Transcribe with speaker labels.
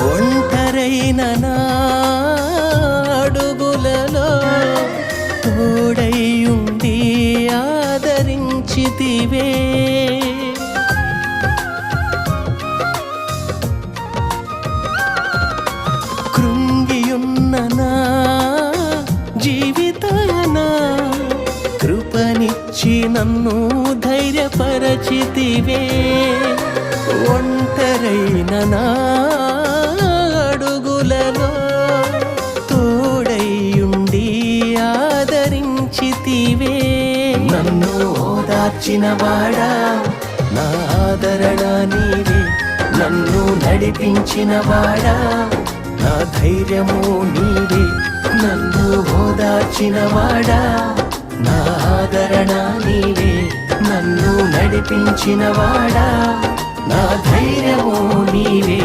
Speaker 1: ఒంటరైన నా అడుగులలో తోడైయుండి ఆదరించితివే. కృంగియున్న నా జీవితాన కృపనిచ్చి నన్ను ధైర్యపరచితివే. ఒంటరైన నా అడుగులలో తోడైయుండి ఆదరించితివే. నన్ను ఓదార్చిన వాడా నా ఆదరణ నీవే. నన్ను నడిపించిన వాడా నా ధైర్యము నీవే. నన్ను ఓదార్చిన వాడా నా ఆదరణ నీవే. నన్ను నడిపించిన వాడా నా ధైర్యము నీవే.